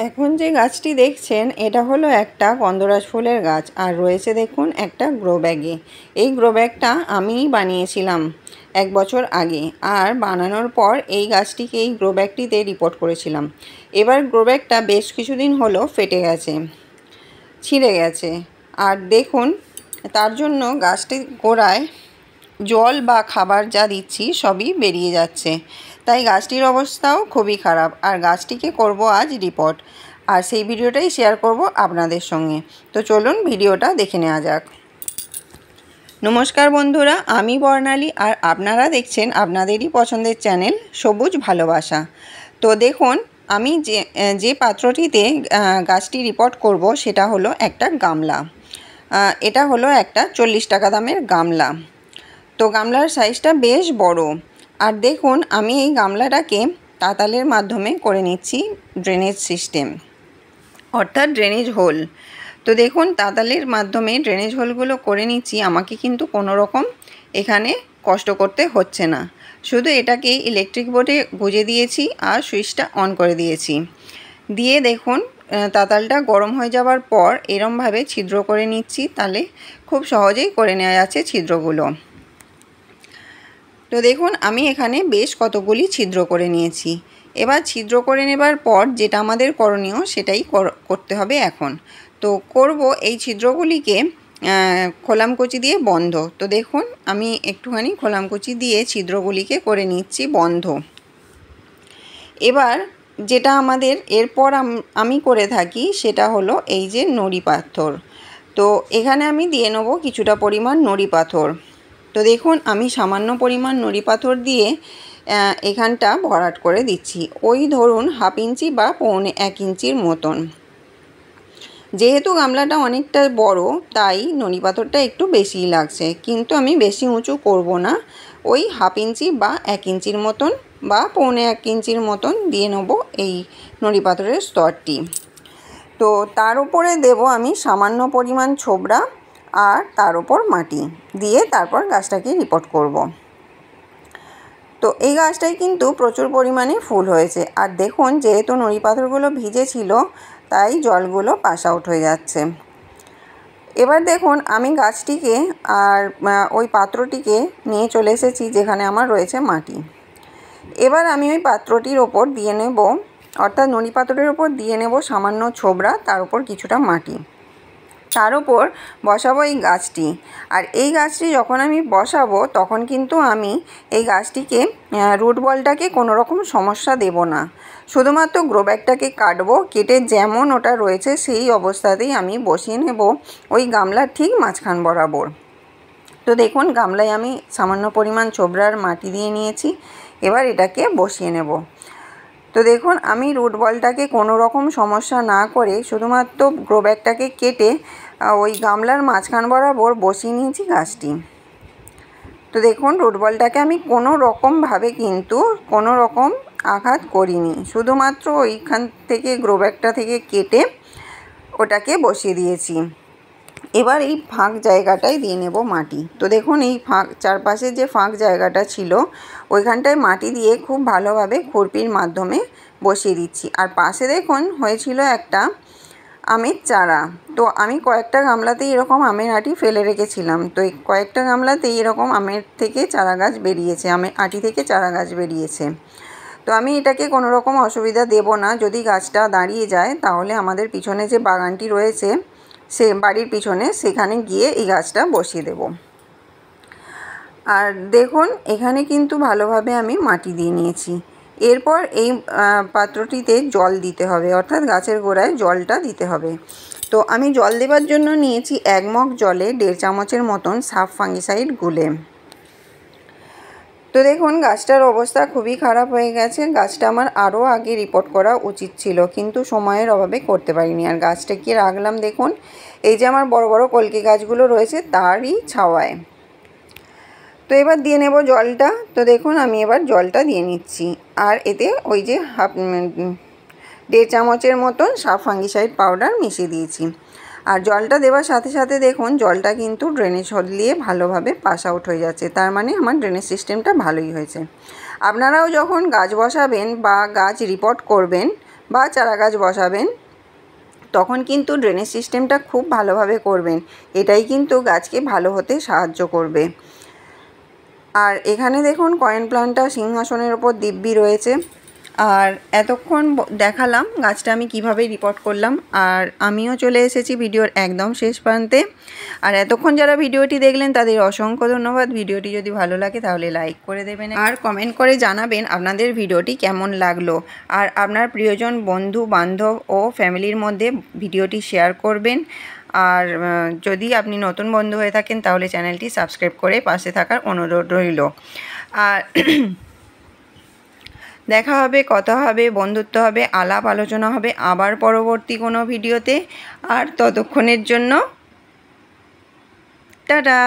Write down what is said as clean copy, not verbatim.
এখন যে গাছটি দেখছেন এটা হলো একটা গন্ধরাজ ফুলের গাছ আর রয়েছে দেখুন একটা গ্রো ব্যাগে। এই গ্রো ব্যাগটা আমিই বানিয়েছিলাম 1 বছর আগে, আর বানানোর পর এই গাছটিকে এই গ্রো ব্যাগটিতে রিপোর্ট করেছিলাম। এবার গ্রো ব্যাগটা বেশ কিছুদিন হলো ফেটে গেছে, ছিঁড়ে গেছে। আর দেখুন তার জন্য গাছটির গোড়ায় জল বা খাবার যা দিচ্ছি সবই বেরিয়ে যাচ্ছে, তাই গাছটির অবস্থাও খুবই খারাপ। আর গাছটিকে করব আজ রিপোর্ট, আর সেই ভিডিওটাই শেয়ার করব আপনাদের সঙ্গে। তো চলুন ভিডিওটা দেখে নেওয়া যাক। নমস্কার বন্ধুরা, আমি বর্ণালী আর আপনারা দেখছেন আপনাদেরই পছন্দের চ্যানেল সবুজ ভালোবাসা। তো দেখুন আমি যে পাত্রটিতে গাছটি রিপোর্ট করব সেটা হলো একটা গামলা। এটা হলো একটা 40 টাকা দামের গামলা। তো গামলার সাইজটা বেশ বড়। আর দেখুন আমি এই গামলাটাকে তাতালের মাধ্যমে করে নিচ্ছি ড্রেনেজ সিস্টেম, অর্থাৎ ড্রেনেজ হোল। তো দেখুন তাতালের মাধ্যমে ড্রেনেজ হোলগুলো করে নিচ্ছি। আমাকে কিন্তু কোনো রকম এখানে কষ্ট করতে হচ্ছে না, শুধু এটাকে ইলেকট্রিক বোর্ডে গুঁজে দিয়েছি আর সুইচটা অন করে দিয়েছি। দিয়ে দেখুন তাতালটা গরম হয়ে যাওয়ার পর এরমভাবে ছিদ্র করে নিচ্ছি, তাহলে খুব সহজেই করে নেওয়া যাচ্ছে ছিদ্রগুলো। তো দেখুন আমি এখানে বেশ কতগুলি ছিদ্র করে নিয়েছি। এবার ছিদ্র করে নেবার পর যেটা আমাদের করণীয় সেটাই করতে হবে এখন। তো করব এই ছিদ্রগুলিকে খোলামকুচি দিয়ে বন্ধ। তো দেখুন আমি একটুখানি খোলামকুচি দিয়ে ছিদ্রগুলিকে করে নিচ্ছি বন্ধ। এবার যেটা আমাদের এরপর আমি করে থাকি সেটা হলো এই যে নুড়ি পাথর। তো এখানে আমি দিয়ে নেব কিছুটা পরিমাণ নুড়ি পাথর। তো দেখুন আমি সামান্য পরিমাণ নুড়ি পাথর দিয়ে এখানটা ভরাট করে দিচ্ছি, ওই ধরুন 1/2 ইঞ্চি বা 1.25 ইঞ্চির মতন। যেহেতু গামলাটা অনেকটা বড় তাই নুড়ি পাথরটা একটু বেশিই লাগছে, কিন্তু আমি বেশি উঁচু করব না, ওই 1/2 ইঞ্চি বা 1 ইঞ্চির মতন বা 1.25 ইঞ্চির মতন দিয়ে নেব এই নুড়ি পাথরের স্তরটি। তো তার উপরে দেব আমি সামান্য পরিমাণ ছোবড়া আর তার উপর মাটি দিয়ে তারপর গাছটাকে রিপোর্ট করব। তো এই গাছটায় কিন্তু প্রচুর পরিমাণে ফুল হয়েছে। আর দেখুন যেহেতু নুড়ি পাথরগুলো ভিজে ছিল তাই জলগুলো পাস আউট হয়ে যাচ্ছে। এবার দেখুন আমি গাছটিকে আর ওই পাত্রটিকে নিয়ে চলে এসেছি যেখানে আমার রয়েছে মাটি। এবার আমি ওই পাত্রটির ওপর দিয়ে নেব, অর্থাৎ নুড়ি পাথরের ওপর দিয়ে নেব সামান্য ছোবড়া, তার উপর কিছুটা মাটি, তার উপর বসাবো এই গাছটি। আর এই গাছটি যখন আমি বসাবো তখন কিন্তু আমি এই গাছটিকে রুট বলটাকে কোনো রকম সমস্যা দেব না, শুধুমাত্র গ্রো ব্যাগটাকে কাটবো, কেটে যেমন ওটা রয়েছে সেই অবস্থাতেই আমি বসিয়ে নেব ওই গামলার ঠিক মাঝখান বরাবর। তো দেখুন গামলায় আমি সামান্য পরিমাণ ছোবড়ার মাটি দিয়ে নিয়েছি, এবার এটাকে বসিয়ে নেব। তো দেখুন আমি রুট বলটাকে কোনো রকম সমস্যা না করে শুধুমাত্র গ্রো ব্যাগটাকে কেটে ওই গামলার মাঝখান বরাবর বসিয়ে নিয়েছি গাছটি। তো দেখুন রুট বলটাকে আমি কোনো রকমভাবে কিন্তু কোনো রকম আঘাত করিনি, শুধুমাত্র ওইখান থেকে গ্রো ব্যাগটা থেকে কেটে ওটাকে বসিয়ে দিয়েছি। এবার এই ফাঁক জায়গাটায় দিয়ে নেব মাটি। তো দেখুন এই চারপাশে যে ফাঁক জায়গাটা ছিল ওইখানটায় মাটি দিয়ে খুব ভালোভাবে খুরপির মাধ্যমে বসিয়ে দিচ্ছি। আর পাশে দেখুন হয়েছিল একটা আমের চারা। তো আমি কয়েকটা গামলাতেই এরকম আমের আঁটি ফেলে রেখেছিলাম, তো এই কয়েকটা গামলাতেই এরকম আমের থেকে চারা গাছ বেরিয়েছে, আমের আঁটি থেকে চারা গাছ বেরিয়েছে। তো আমি এটাকে কোনো রকম অসুবিধা দেব না, যদি গাছটা দাঁড়িয়ে যায় তাহলে আমাদের পিছনে যে বাগানটি রয়েছে সে বাড়ির পিছনে সেখানে গিয়ে এই গাছটা বসিয়ে দেব। আর দেখুন এখানে কিন্তু ভালোভাবে আমি মাটি দিয়ে নিয়েছি। এরপর এই পাত্রটিতে জল দিতে হবে, অর্থাৎ গাছের গোড়ায় জলটা দিতে হবে। তো আমি জল দেওয়ার জন্য নিয়েছি 1 মগ জলে 1.5 চামচের মতন সাফ ফাঙ্গিসাইড গুলে। তো দেখুন গাছটার অবস্থা খুবই খারাপ হয়ে গেছে। গাছটা আমার আরও আগে রিপোর্ট করা উচিত ছিল, কিন্তু সময়ের অভাবে করতে পারিনি। আর গাছটাকে রাখলাম দেখুন এই যে আমার বড় বড় কলকে গাছগুলো রয়েছে তারই ছাওয়ায়। তো এবার দিয়ে নেব জলটা। তো দেখুন আমি এবার জলটা দিয়ে নিচ্ছি, আর এতে ওই যে 1.5 চামচের মতন সাফ ফাঙ্গিসাইড পাউডার মিশিয়ে দিয়েছি। আর জলটা দেওয়ার সাথে সাথে দেখুন জলটা কিন্তু ড্রেনেজ হোল দিয়ে ভালোভাবে পাস আউট হয়ে যাচ্ছে, তার মানে আমার ড্রেনেজ সিস্টেমটা ভালোই হয়েছে। আপনারাও যখন গাছ বসাবেন বা গাছ রিপোর্ট করবেন বা চারা গাছ বসাবেন তখন কিন্তু ড্রেনেজ সিস্টেমটা খুব ভালোভাবে করবেন। এটাই কিন্তু গাছকে ভালো হতে সাহায্য করবে। আর এখানে দেখুন কয়েন প্লান্টটা সিংহাসনের ওপর দিব্যি রয়েছে। আর এতক্ষণ দেখালাম গাছটা আমি কিভাবে রিপোর্ট করলাম, আর আমিও চলে এসেছি ভিডিওর একদম শেষ প্রান্তে। আর এতক্ষণ যারা ভিডিওটি দেখলেন তাদের অসংখ্য ধন্যবাদ। ভিডিওটি যদি ভালো লাগে তাহলে লাইক করে দেবেন আর কমেন্ট করে জানাবেন আপনাদের ভিডিওটি কেমন লাগলো। আর আপনার প্রিয়জন, বন্ধু বান্ধব ও ফ্যামিলির মধ্যে ভিডিওটি শেয়ার করবেন। আর যদি আপনি নতুন বন্ধু হয়ে থাকেন তাহলে চ্যানেলটি সাবস্ক্রাইব করে পাশে থাকার অনুরোধ রইল। আর দেখা হবে, কথা হবে, বন্ধুত্ব হবে, আলাপ আলোচনা হবে আবার পরবর্তী কোনো ভিডিওতে। আর ততক্ষণের জন্য টাটা।